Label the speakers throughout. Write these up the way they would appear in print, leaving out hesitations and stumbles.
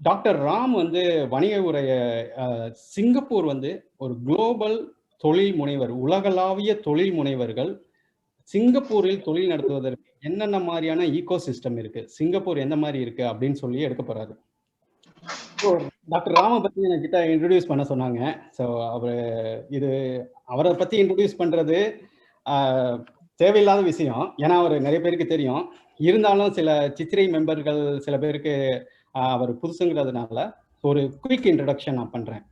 Speaker 1: Doctor Ram வந்து வணிக உரைய Singapore வந்து ஒரு குளோபல் தொழில் முனைவர், உலகளாவிய தொழில் முனைவர்கள் சிங்கப்பூரில் தொழில் நடத்துவதற்கு என்னென்ன மாதிரியான ஈகோ சிஸ்டம் இருக்கு, சிங்கப்பூர் எந்த மாதிரி இருக்கு அப்படின்னு சொல்லி எடுக்க போறாரு. டாக்டர் ராம பத்தி என்கிட்ட இன்ட்ரடியூஸ் பண்ண சொன்னாங்க. ஸோ அவரை பத்தி இன்ட்ரடியூஸ் பண்றது தேவையில்லாத விஷயம். ஏன்னா அவர் நிறைய பேருக்கு தெரியும். இருந்தாலும் சில சித்திரை மெம்பர்கள் சில பேருக்கு அவர் புதுசுங்கிறதுனால ஒரு குயிக் இன்ட்ரடக்ஷன் நான் பண்றேன்.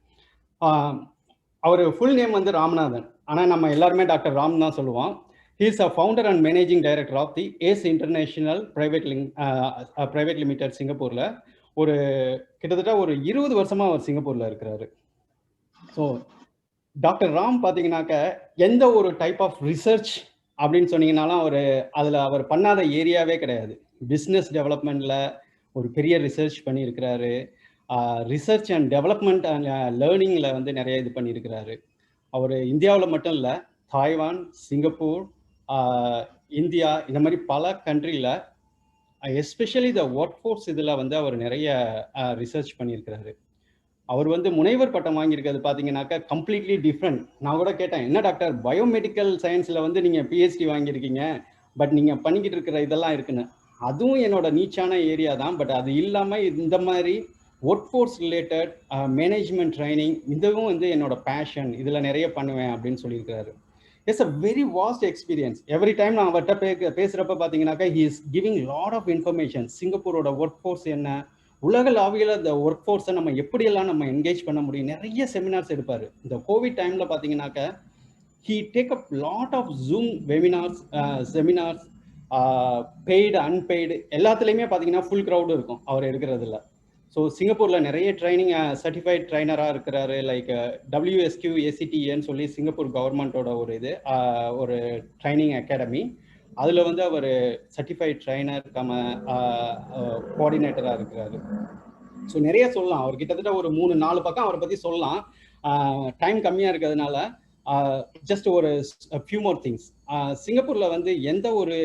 Speaker 1: அவர் ஃபுல் நேம் வந்து ராமநாதன். ஆனால் நம்ம எல்லாருமே டாக்டர் ராம் தான் சொல்லுவோம். He is a founder and managing director of the ACE International Private Limited சிங்கப்பூர்ல. கிட்டத்தட்ட ஒரு 20 வருஷமா அவர் சிங்கப்பூர்ல இருக்கிறாரு. ஸோ டாக்டர் ராம் பார்த்தீங்கன்னாக்க எந்த ஒரு டைப் ஆஃப் ரிசர்ச் அப்படின்னு சொன்னீங்கன்னாலும் அவர் பண்ணாத ஏரியாவே கிடையாது. பிஸ்னஸ் டெவலப்மெண்ட்ல ஒரு பெரிய ரிசர்ச் பண்ணியிருக்கிறாரு. ரிசர்ச் அண்ட் டெவலப்மெண்ட் அண்ட் லேர்னிங்ல வந்து நிறைய இது பண்ணியிருக்கிறாரு. அவர் இந்தியாவில் மட்டும் இல்லை, தாய்வான், சிங்கப்பூர், இந்தியா, இந்த மாதிரி பல கண்ட்ரியில் எஸ்பெஷலி த ஒர்க் ஃபோர்ஸ் இதில் வந்து அவர் நிறைய ரிசர்ச் பண்ணியிருக்கிறாரு. அவர் வந்து முனைவர் பட்டம் வாங்கியிருக்கிறது பார்த்தீங்கன்னாக்கா கம்ப்ளீட்லி டிஃப்ரெண்ட். நான் கூட கேட்டேன், என்ன டாக்டர் பயோமெடிக்கல் சயின்ஸில் வந்து நீங்கள் பிஹெச்டி வாங்கியிருக்கீங்க, பட் நீங்கள் பண்ணிக்கிட்டு இருக்கிற இதெல்லாம் இருக்குன்னு. அதுவும் என்னோட நீச்சான ஏரியா தான். பட் அது இல்லாமல் இந்த மாதிரி work force related management training, இதுவும் வந்து என்னோட பேஷன், இதில் நிறைய பண்ணுவேன் அப்படின்னு சொல்லியிருக்கிறாரு. It's a very vast experience. Every time நான் அவர்கிட்ட பேசுகிறப்ப பார்த்தீங்கன்னாக்கா he is giving lot of information. சிங்கப்பூரோட ஒர்க் ஃபோர்ஸ் என்ன, உலகளாவியில் இந்த ஒர்க் ஃபோர்ஸை நம்ம எப்படியெல்லாம் நம்ம என்கேஜ் பண்ண முடியும், நிறைய செமினார்ஸ் எடுப்பார். இந்த கோவிட் டைமில் பார்த்தீங்கன்னாக்கா he take up lot of Zoom webinars, seminars, paid unpaid எல்லாத்துலேயுமே பார்த்தீங்கன்னா ஃபுல் க்ரௌடு இருக்கும் அவர் எடுக்கிறதுல. ஸோ சிங்கப்பூரில் நிறைய ட்ரைனிங் சர்டிஃபைட் ட்ரைனராக இருக்கிறாரு. லைக் WSQ ACTAன்னு சொல்லி சிங்கப்பூர் கவர்மெண்ட்டோட ஒரு ட்ரைனிங் அகாடமி. அதில் வந்து அவர் சர்டிஃபைட் ட்ரைனர் கோஆர்டினேட்டராக இருக்கிறாரு. ஸோ நிறைய சொல்லலாம். அவர் கிட்டத்தட்ட ஒரு 3-4 பக்கம் அவரை பற்றி சொல்லலாம். டைம் கம்மியாக இருக்கிறதுனால ஜஸ்ட் ஒரு ஃபியூ மோர் திங்ஸ். சிங்கப்பூரில் வந்து எந்த ஒரு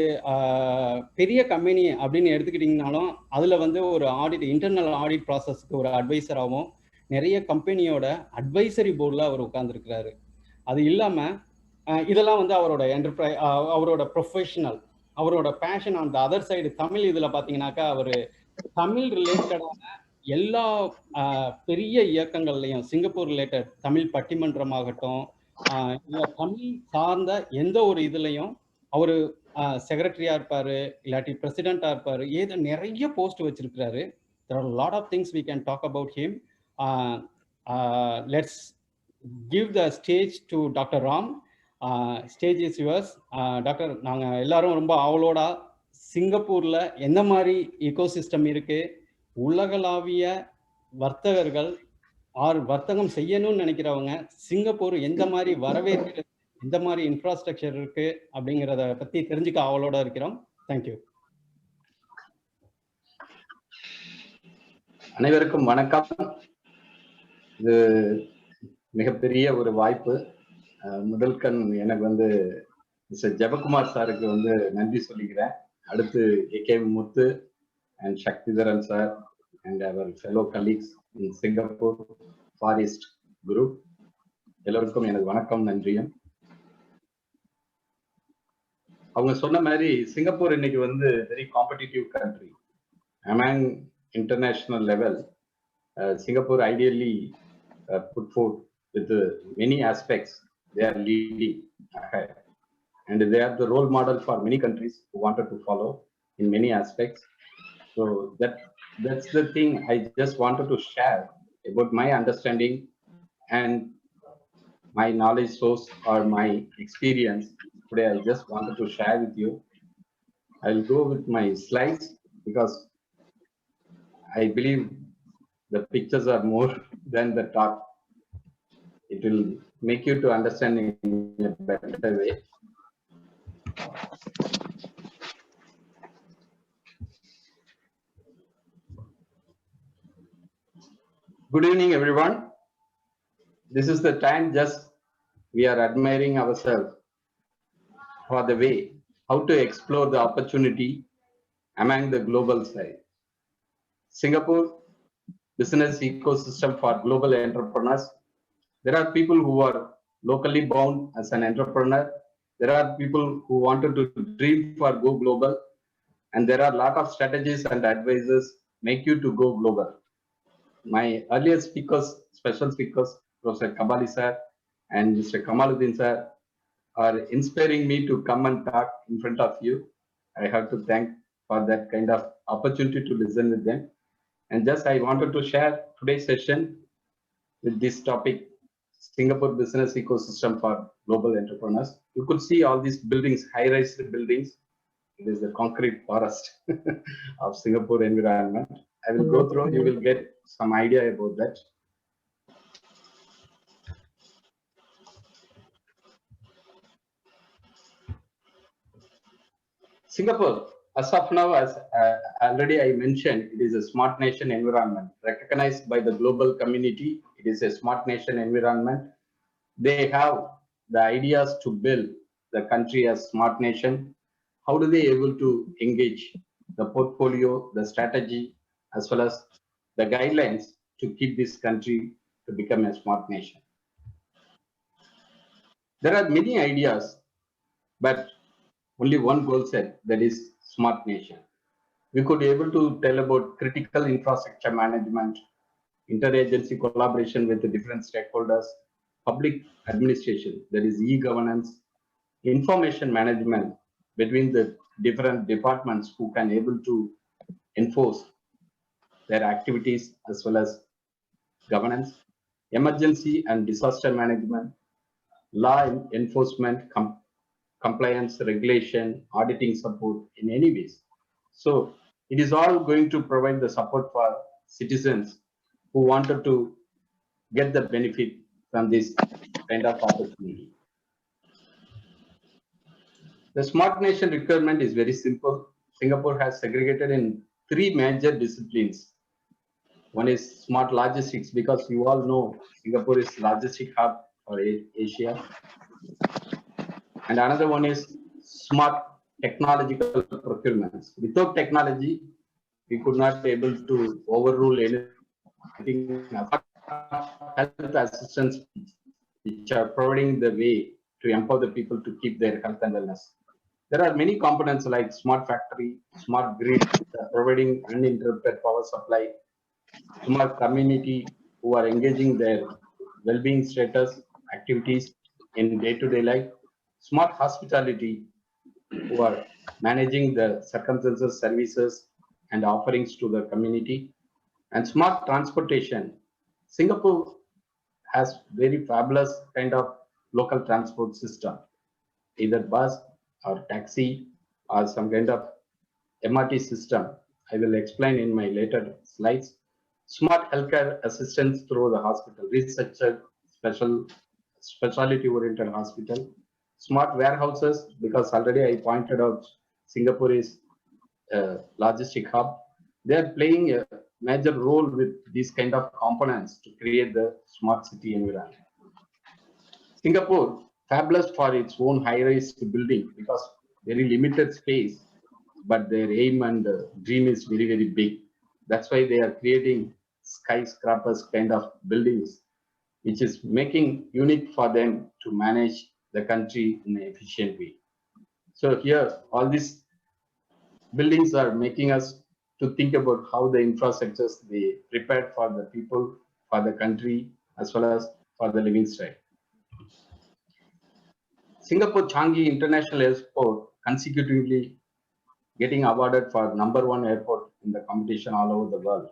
Speaker 1: பெரிய கம்பெனி அப்படின்னு எடுத்துக்கிட்டிங்கனாலும் அதில் வந்து ஒரு ஆடிட், இன்டர்னல் ஆடிட் ப்ராசஸ்க்கு ஒரு அட்வைசராகவும் நிறைய கம்பெனியோட அட்வைசரி போர்டில் அவர் உட்கார்ந்துருக்கிறாரு. அது இல்லாமல் இதெல்லாம் வந்து அவரோட ப்ரொஃபஷனல், அவரோட passion. On the other side Tamil இதில் பார்த்தீங்கன்னாக்கா அவர் தமிழ் ரிலேட்டடான எல்லா பெரிய இயக்கங்கள்லையும், சிங்கப்பூர் ரிலேட்டட் தமிழ் பட்டிமன்றமாகட்டும், தமிழ் சார்ந்த எந்த ஒரு இதுலையும் அவர் செக்ரட்டரியா இருப்பாரு, இல்லாட்டி பிரசிடென்டா இருப்பாரு, ஏதோ நிறைய போஸ்ட் வச்சிருக்கிறாரு. there are a lot of things we can talk about him. Let's give the stage to Dr. Ram. Stage is yours. Doctor, நாங்கள் எல்லாரும் ரொம்ப ஆவலோட சிங்கப்பூர்ல எந்த மாதிரி ஈகோசிஸ்டம் இருக்கு, உலகளாவிய வர்த்தகர்கள் வர்த்தகம் செய்யணும்னு நினைக்கிறவங்க சிங்கப்பூர் எந்த மாதிரி வரவேற்கிறது, எந்த மாதிரி இன்ஃப்ராஸ்ட்ரக்சர் இருக்கு அப்படிங்கிறத பத்தி தெரிஞ்சுக்க ஆவலோட இருக்கிறோம். தேங்க்யூ.
Speaker 2: அனைவருக்கும் வணக்கம். இது மிகப்பெரிய ஒரு வாய்ப்பு. முதல் கண் எனக்கு வந்து மிஸ்டர் ஜெபகுமார் சாருக்கு வந்து நன்றி சொல்லிக்கிறேன். அடுத்து AK Muthu and Sakthidharan sir and அவர் fellow colleagues in Singapore forest group, எல்லோருக்கும் எனக்கு வணக்கம், நன்றியும். அவங்க சொன்ன மாதிரி சிங்கப்பூர் இன்னைக்கு வந்து very competitive country. Among international level, Singapore ideally put forth with many aspects. They are leading ahead, and they are the role model for many countries who wanted to follow in many aspects. So that's the thing I just wanted to share about my understanding and my knowledge source or my experience. Today I just wanted to share with you. I'll go with my slides because I believe the pictures are more than the talk. It will make you to understand in a better way. Good evening, everyone. This is the time just we are admiring ourselves for the way how to explore the opportunity among the global side. Singapore business ecosystem for global entrepreneurs. There are people who are locally bound as an entrepreneur. There are people who wanted to dream for go global. And there are a lot of strategies and advisors make you to go global. My earlier speakers, special speakers, Professor Kabali sir and Mr. Kamaluddin sir, are inspiring me to come and talk in front of you. I have to thank for that kind of opportunity to listen with them. And just I wanted to share today's session with this topic, Singapore business ecosystem for global entrepreneurs. You could see all these buildings, high-rise buildings. It is the concrete forest of Singapore environment. I will go through, you will get some idea about that. Singapore, as of now, as already I mentioned, it is a smart nation environment recognized by the global community. It is a smart nation environment. They have the ideas to build the country as smart nation. How do they able to engage the portfolio, the strategy, as well as the guidelines to keep this country to become a smart nation? There are many ideas, but only one goal set, that is smart nation. We could be able to tell about critical infrastructure management, interagency collaboration with the different stakeholders, public administration, that is e-governance, information management between the different departments who can able to enforce their activities as well as governance, emergency and disaster management, law enforcement, compliance, regulation, auditing support in any ways. So it is all going to provide the support for citizens who wanted to get the benefit from this kind of opportunity. The smart nation requirement is very simple. Singapore has segregated in 3 major disciplines. One is smart logistics, because you all know Singapore is logistic hub for Asia. And another one is smart technological procurements. Without technology, we could not be able to overrule anything. Health assistance, which are providing the way to empower the people to keep their health and wellness. There are many components like smart factory, smart grid, providing uninterrupted power supply, smart community who are engaging their well-being status activities in day-to-day life, smart hospitality who are managing the circumstances, services and offerings to the community, and smart transportation. Singapore has very fabulous kind of local transport system, either bus or taxi or some kind of MRT system. I will explain in my later slides. Smart healthcare assistance through the hospital, researcher, specialty oriented hospital, smart warehouses, because already I pointed out Singapore is a logistic hub. They are playing a major role with these kind of components to create the smart city environment. Singapore, fabulous for its own high-rise building because very limited space, but their aim and dream is very, very big. That's why they are creating skyscrapers kind of buildings, which is making unique for them to manage the country in an efficient way. So here, all these buildings are making us to think about how the infrastructures they prepared for the people, for the country, as well as for the living style. Singapore Changi International Airport consecutively getting awarded for #1 airport in the competition all over the world.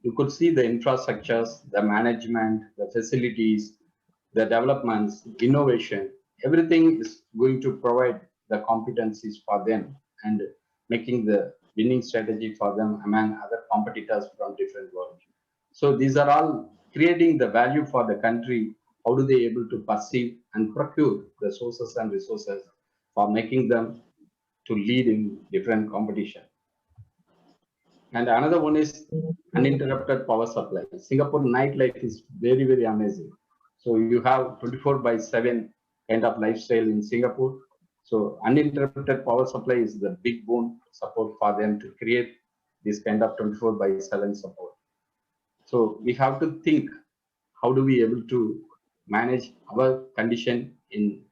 Speaker 2: You could see the infrastructures, the management, the facilities, the developments, innovation, everything is going to provide the competencies for them and making the winning strategy for them among other competitors from different world. So these are all creating the value for the country. How do they able to perceive and procure the sources and resources for making them to lead in different competition. And another one is uninterrupted power supply. Singapore nightlife is very, very amazing. So you have 24/7 kind of lifestyle in Singapore. So uninterrupted power supply is the big boon support for them to create this kind of 24/7 support. So we have to think, how do we able to manage our condition in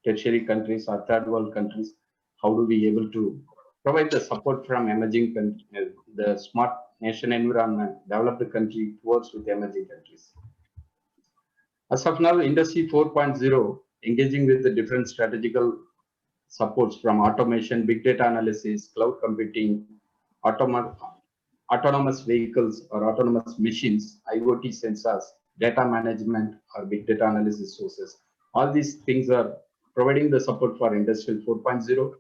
Speaker 2: tertiary countries or third world countries? How do we able to provide the support from emerging the smart nation environment, developed country towards with emerging countries? As of now, Industry 4.0 engaging with the different strategical supports from automation, big data analysis, cloud computing, autonomous vehicles or autonomous machines, IoT sensors, data management or big data analysis sources. All these things are providing the support for Industry 4.0.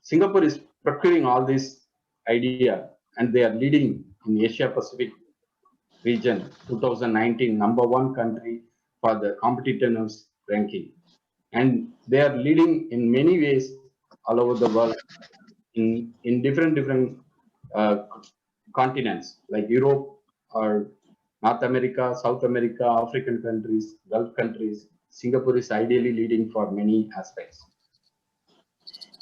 Speaker 2: Singapore is procuring all these idea and they are leading in Asia Pacific region 2019 #1 country for the competitiveness ranking. And they are leading in many ways all over the world in different uh, continents like Europe or North America, South America, African countries, Gulf countries. Singapore is ideally leading for many aspects.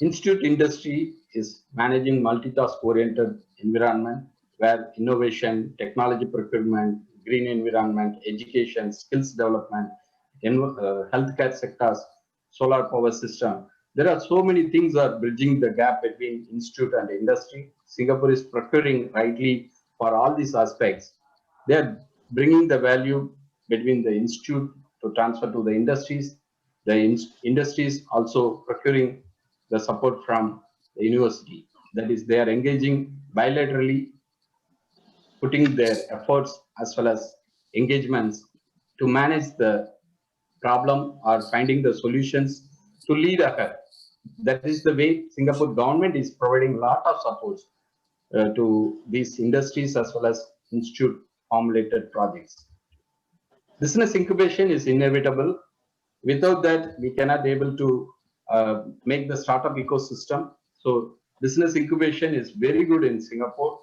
Speaker 2: Institute industry is managing multitask-oriented environment where innovation, technology procurement, green environment, education, skills development, healthcare sectors, solar power system. There are so many things are bridging the gap between institute and industry. Singapore is procuring rightly for all these aspects. They are bringing the value between the institute to transfer to the industries. The industries also procuring the support from the university. That is, they are engaging bilaterally, putting their efforts as well as engagements to manage the problem or finding the solutions to lead ahead. That is the way Singapore government is providing a lot of support to these industries as well as institute formulated projects. Business incubation is inevitable. Without that, we cannot be able to make the startup ecosystem. So business incubation is very good in Singapore,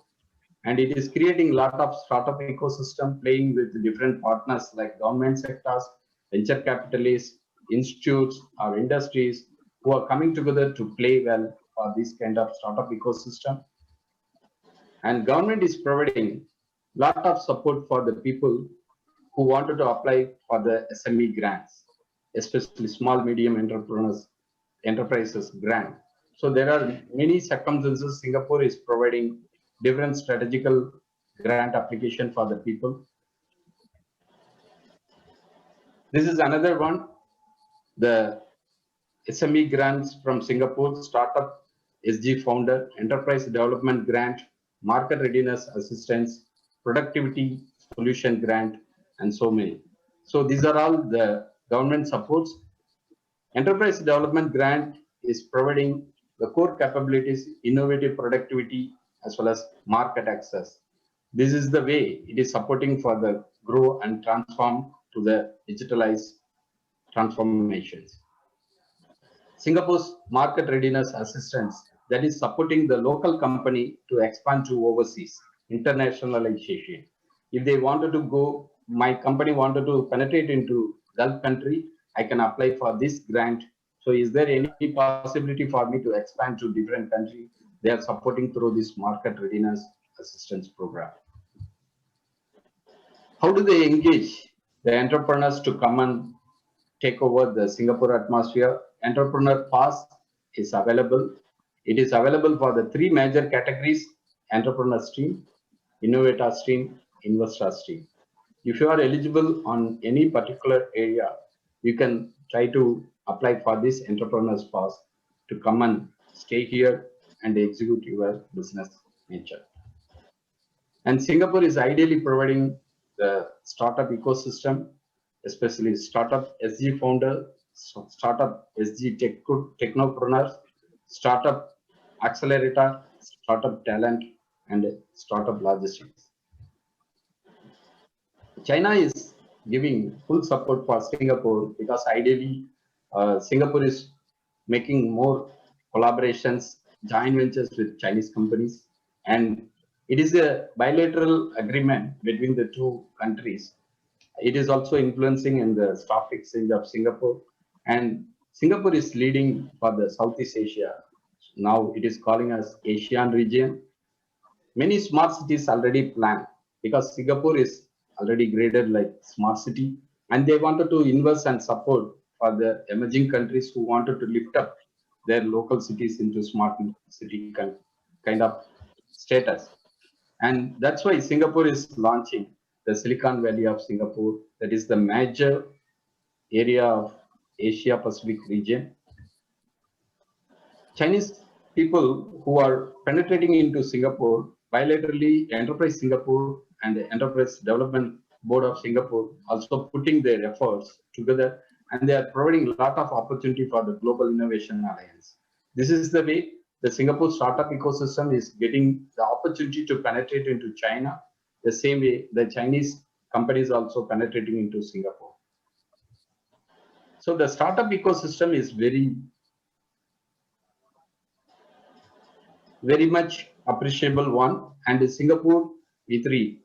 Speaker 2: and it is creating a lot of startup ecosystem playing with different partners like government sectors, venture capitalists, institutes or industries who are coming together to play well for this kind of startup ecosystem. And government is providing a lot of support for the people who wanted to apply for the SME grants, especially small medium enterprises grant. So there are many circumstances. Singapore is providing different strategical grant application for the people. This is another one, the SME grants from Singapore, Startup SG Founder, Enterprise Development Grant, Market Readiness Assistance, Productivity Solution Grant, and so many. So these are all the government supports. Enterprise Development Grant is providing the core capabilities, innovative productivity, as well as market access. This is the way it is supporting for the grow and transform to the digitalized transformations. Singapore's Market Readiness Assistance, that is supporting the local company to expand to overseas, internationalization. If they wanted to go, my company wanted to penetrate into Gulf country, I can apply for this grant. So is there any possibility for me to expand to different country? They are supporting through this Market Readiness Assistance program. How do they engage the entrepreneurs to come and take over the Singapore atmosphere? Entrepreneur Pass is available. It is available for the three major categories: entrepreneur stream, innovator stream, investor stream. If you are eligible on any particular area, you can try to apply for this entrepreneur's pass to come and stay here and execute your business nature. And Singapore is ideally providing the startup ecosystem, especially startup SG founder, startup SG technopreneurs, startup accelerator, startup talent, and startup logistics. China is giving full support for Singapore because ideally Singapore is making more collaborations, joint ventures with Chinese companies, and it is a bilateral agreement between the two countries. It is also influencing in the stock exchange of Singapore, and Singapore is leading for the Southeast Asia. Now it is calling us ASEAN region. many smart cities already planned because Singapore is already graded like smart city, and they wanted to invest and support for the emerging countries who wanted to lift up their local cities into smart city kind of status. And that's why Singapore is launching the Silicon Valley of Singapore, that is the major area of Asia Pacific region. Chinese people who are penetrating into Singapore bilaterally, Enterprise Singapore and the Enterprise Development Board of Singapore also putting their efforts together, and they are providing a lot of opportunity for the Global Innovation Alliance. This is the way the Singapore startup ecosystem is getting the opportunity to penetrate into China, the same way the Chinese companies also penetrating into Singapore. So the startup ecosystem is very much appreciable one, and Singapore V3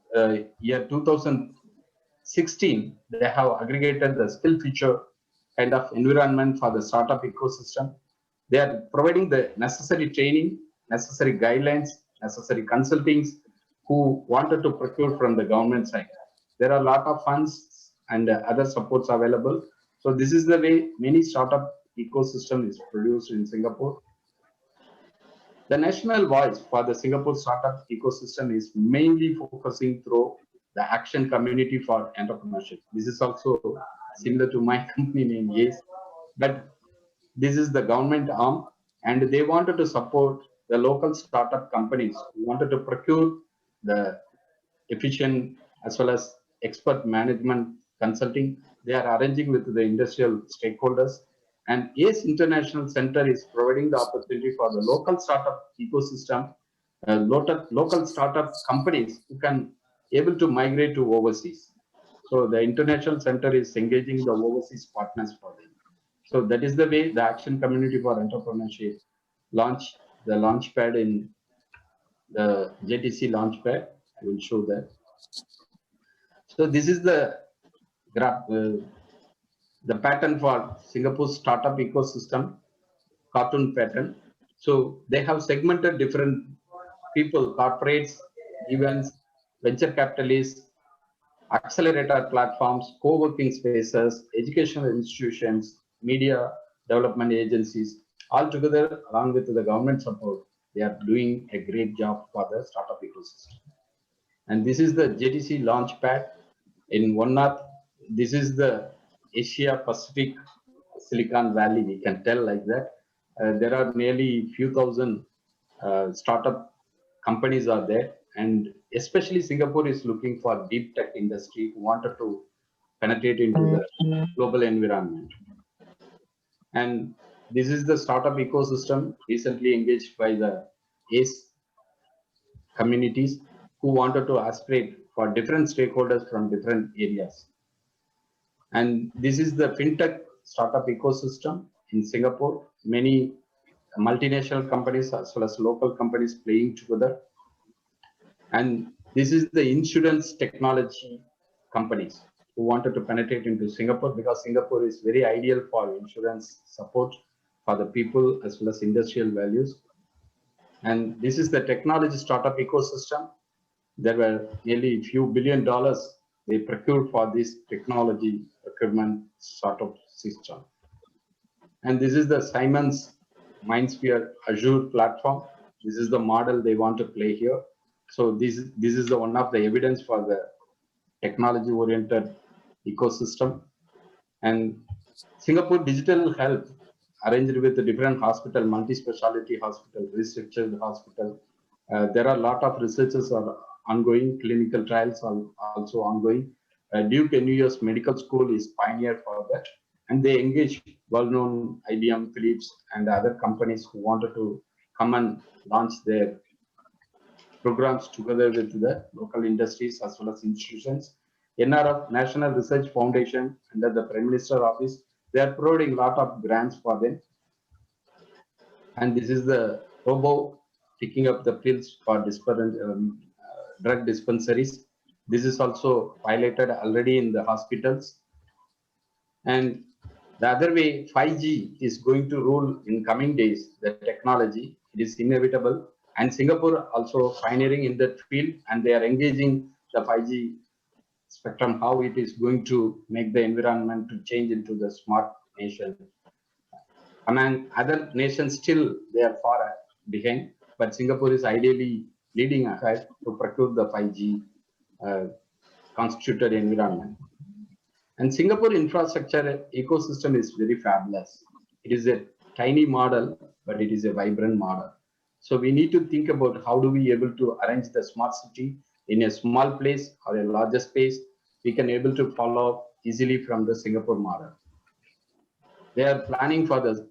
Speaker 2: year 2016 they have aggregated the skill future kind of environment for the startup ecosystem. They are providing the necessary training, necessary guidelines, necessary consultings who wanted to procure from the government side. There are a lot of funds and other supports available. So this is the way many startup ecosystem is produced in Singapore. The national voice for the Singapore startup ecosystem is mainly focusing through the action community for entrepreneurship. This is also similar to my company name, Yes, but this is the government arm, and they wanted to support the local startup companies who wanted to procure the efficient as well as expert management consulting. They are arranging with the industrial stakeholders, and ACE International Center is providing the opportunity for the local startup ecosystem, local startup companies who can able to migrate to overseas. So the International Center is engaging the overseas partners for them. So that is the way the Action Community for Entrepreneurship launched the launchpad in the JTC launchpad. I will show that. So this is the graph, the pattern for Singapore startup ecosystem, cartoon pattern. So they have segmented different people, corporates, events, venture capitalists, accelerator platforms, co-working spaces, educational institutions, media development agencies, all together along with the government support. They are doing a great job for the startup ecosystem. And this is the JTC Launchpad in One North. This is the Asia Pacific Silicon Valley, we can tell like that. There are nearly few thousand startup companies are there, and especially Singapore is looking for deep tech industry who wanted to penetrate into the global environment. And this is the startup ecosystem recently engaged by the ACE communities who wanted to aspirate for different stakeholders from different areas. And this is the fintech startup ecosystem in Singapore. Many multinational companies as well as local companies playing together. And this is the insurance technology companies who wanted to penetrate into Singapore because Singapore is very ideal for insurance support for the people as well as industrial values. And this is the technology startup ecosystem. There were nearly a few $1 billion they procured for this technology procurement sort of system. And this is the Siemens MindSphere Azure platform. This is the model they want to play here. So this is the one of the evidence for the technology-oriented ecosystem. And Singapore Digital Health arranged with the different hospital, multi-specialty hospital, research hospital. There are a lot of researches are ongoing, clinical trials are also ongoing. Duke NUS Medical School is pioneer for that, and they engage well-known IBM, Philips, and other companies who wanted to come and launch their programs together with the local industries as well as institutions. NRF, National Research Foundation, under the Prime Minister Office, they are providing a lot of grants for them. And this is the robo picking up the pills for drug dispensaries. This is also piloted already in the hospitals. And the other way, 5G is going to rule in coming days, the technology, it is inevitable. And Singapore also pioneering in that field, and they are engaging the 5G spectrum, how it is going to make the environment to change into the smart nation. Among other nations, still they are far behind, but Singapore is ideally leading ahead to procure the 5G constituted environment. And Singapore infrastructure ecosystem is very fabulous. It is a tiny model, but it is a vibrant model. So we need to think about how do we able to arrange the smart city in a small place or a larger space. We can able to follow easily from the Singapore model. They are planning for the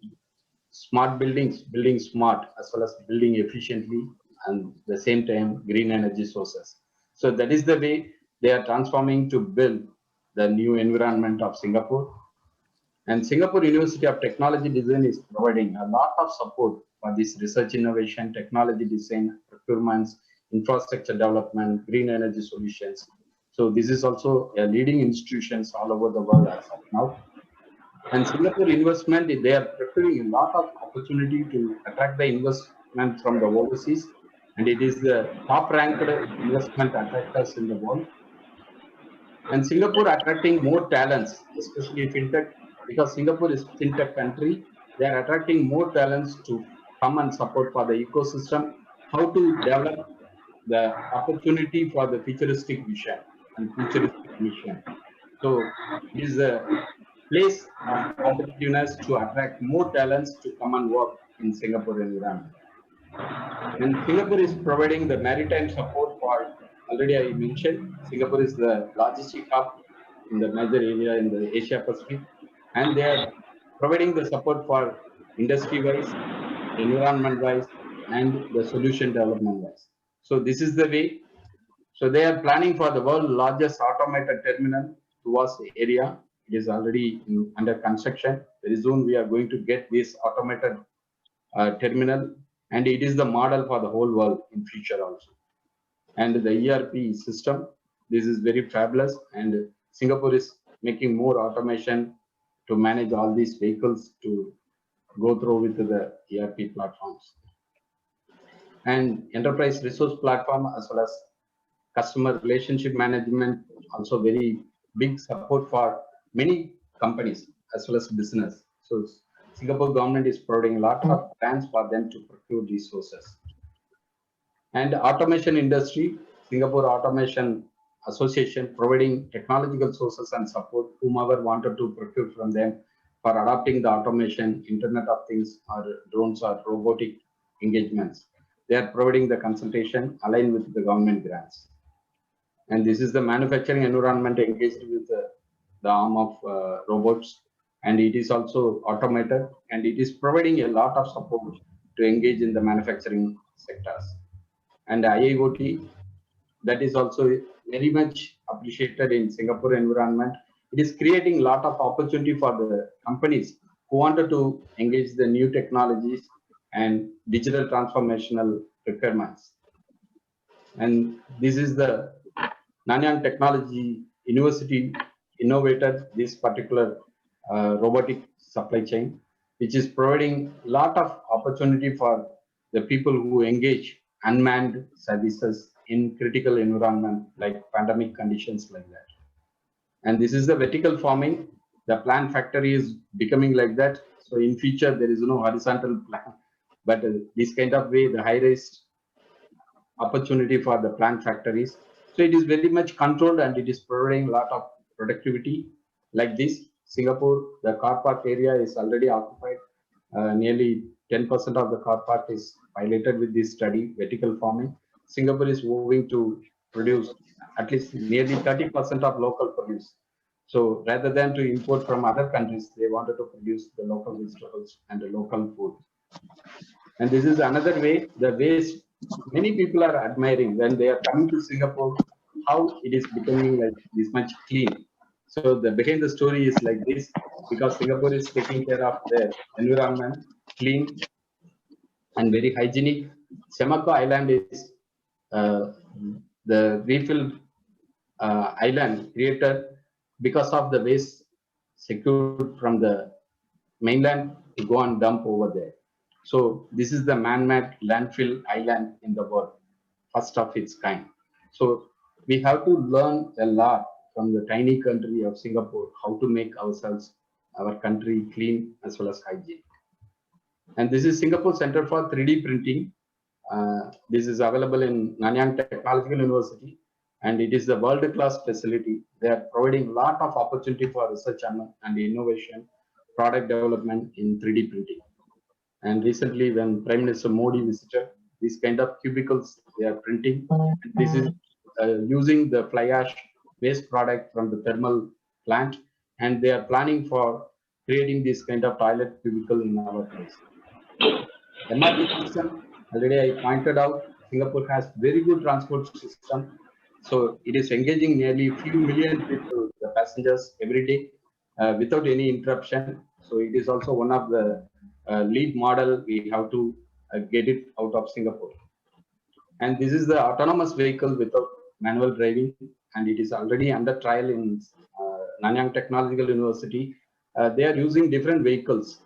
Speaker 2: smart buildings, building smart as well as building efficiently, and the same time green energy sources. So that is the way they are transforming to build the new environment of Singapore. And Singapore University of Technology Design is providing a lot of support for this research innovation, technology design, procurements, infrastructure development, green energy solutions. So this is also a leading institutions all over the world as of now. And Singapore investment, they are preparing a lot of opportunity to attract the investment from the overseas. And it is the top ranked investment attractors in the world. And Singapore attracting more talents, especially fintech, because Singapore is fintech country. They are attracting more talents to come and support for the ecosystem, how to develop the opportunity for the futuristic vision and futuristic mission. So it is a place of competitiveness to attract more talents to come and work in Singapore environment. And Singapore is providing the maritime support for, already I mentioned, Singapore is the logistic hub in the major area in the Asia Pacific, and they are providing the support for industry-wise, environment-wise, and the solution development-wise. So this is the way. So they are planning for the world's largest automated terminal towards the area. It is already under construction. Very soon we are going to get this automated terminal, and it is the model for the whole world in future also. And the ERP system, this is very fabulous, and Singapore is making more automation to manage all these vehicles to go through with the ERP platforms. And enterprise resource platform as well as customer relationship management, also very big support for many companies as well as business. So Singapore government is providing a lot of grants for them to procure resources. And automation industry, Singapore Automation Association providing technological sources and support whomever wanted to procure from them for adopting the automation, Internet of Things or drones or robotic engagements. They are providing the consultation aligned with the government grants. And this is the manufacturing environment engaged with the arm of robots, and it is also automated, and it is providing a lot of support to engage in the manufacturing sectors. And IIoT, that is also very much appreciated in Singapore environment. It is creating a lot of opportunity for the companies who wanted to engage the new technologies and digital transformational requirements. And this is the Nanyang Technology University innovated this particular robotic supply chain, which is providing a lot of opportunity for the people who engage unmanned services in critical environment like pandemic conditions like that. And this is the vertical farming. The plant factory is becoming like that. So in future, there is no horizontal plant, but this kind of way, the high-rise opportunity for the plant factories. So it is very much controlled and it is providing a lot of productivity like this. Singapore, the car park area is already occupied. Nearly 10% of the car park is piloted with this study, vertical farming. Singapore is moving to produce at least nearly 30% of local produce. So rather than to import from other countries, they wanted to produce the local vegetables and the local food. And this is another way, the ways many people are admiring when they are coming to Singapore, how it is becoming like this much clean. So the behind the story is like this, because Singapore is taking care of their environment, clean and very hygienic. Semakau Island is the refill island created because of the waste secured from the mainland to go and dump over there. So this is the man-made landfill island in the world, first of its kind. So we have to learn a lot from the tiny country of Singapore, how to make ourselves, our country clean as well as hygiene. And this is Singapore Center for 3D Printing. This is available in Nanyang Technological University, and it is the world-class facility. They are providing a lot of opportunity for research and innovation, product development in 3D printing. And recently, when Prime Minister Modi visited, these kind of cubicles they are printing. This is using the fly ash waste product from the thermal plant, and they are planning for creating this kind of toilet cubicle in our place. MRT system, already I pointed out, Singapore has very good transport system. So it is engaging nearly few million people, the passengers every day without any interruption. So it is also one of the lead model we have to get it out of Singapore. And this is the autonomous vehicle without manual driving, and it is already under trial in Nanyang Technological University. They are using different vehicles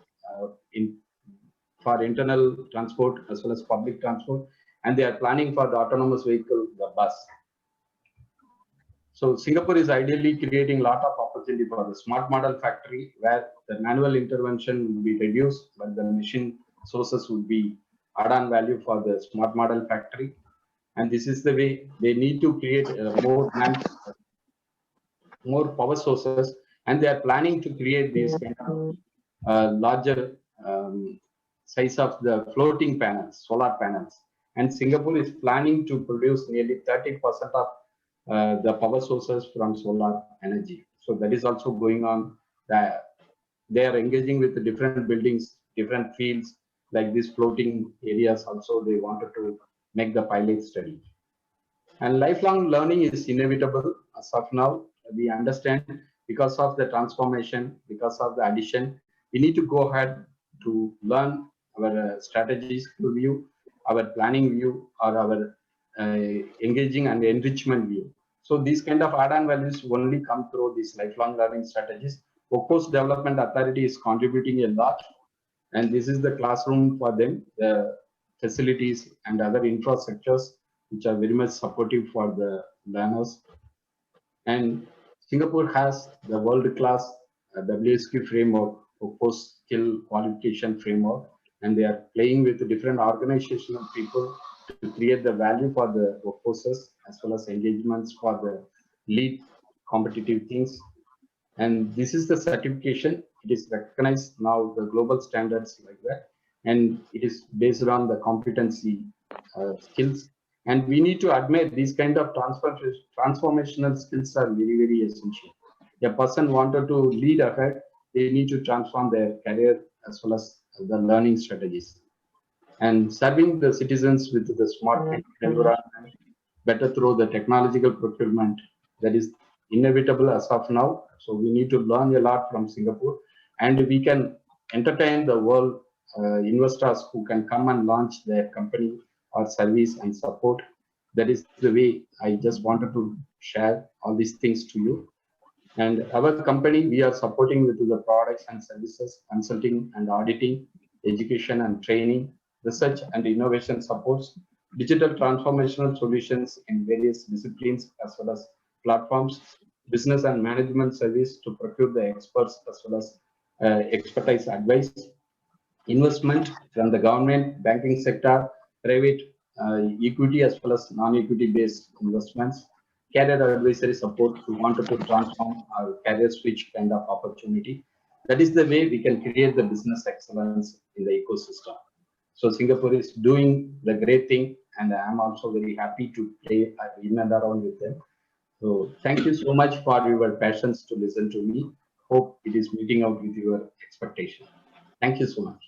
Speaker 2: for internal transport as well as public transport, and they are planning for the autonomous vehicle, the bus. So Singapore is ideally creating a lot of opportunity for the smart model factory, where the manual intervention will be reduced, but the machine sources would be add-on value for the smart model factory. And this is the way they need to create more power sources, and they are planning to create these kind of larger size of the floating panels, solar panels. And Singapore is planning to produce nearly 30% of the power sources from solar energy. So that is also going on. They are engaging with the different buildings, different fields, like these floating areas also they wanted to make the pilot study. And lifelong learning is inevitable as of now. We understand because of the transformation, because of the addition, we need to go ahead to learn our strategies view, our planning view, or our engaging and enrichment view. So these kind of add-on values only come through these lifelong learning strategies. Workforce Development Authority is contributing a lot, and this is the classroom for them, the facilities and other infrastructures which are very much supportive for the learners. And Singapore has the world-class WSQ framework, workforce skill qualification framework, and they are playing with the different organizational people to create the value for the workforces as well as engagements for the lead competitive things. And this is the certification. It is recognized now the global standards like that, and it is based on the competency skills. And we need to admit these kind of transformational skills are very, very essential. A person wanted to lead ahead, they need to transform their career as well as the learning strategies. And serving the citizens with the smart environment better through the technological procurement, that is inevitable as of now. So we need to learn a lot from Singapore, and we can entertain the world investors who can come and launch their company or service and support. That is the way I just wanted to share all these things to you. And our company, we are supporting with the products and services, consulting and auditing, education and training, research and innovation supports, digital transformational solutions in various disciplines as well as platforms, business and management service to procure the experts as well as expertise advice, investment from the government, banking sector, private equity as well as non-equity based investments, career advisory support who wanted to transform our career switch kind of opportunity. That is the way we can create the business excellence in the ecosystem. So Singapore is doing the great thing, and I am also very happy to play in and around with them. So thank you so much for your patience to listen to me. Hope it is meeting out with your expectation. Thank you so much.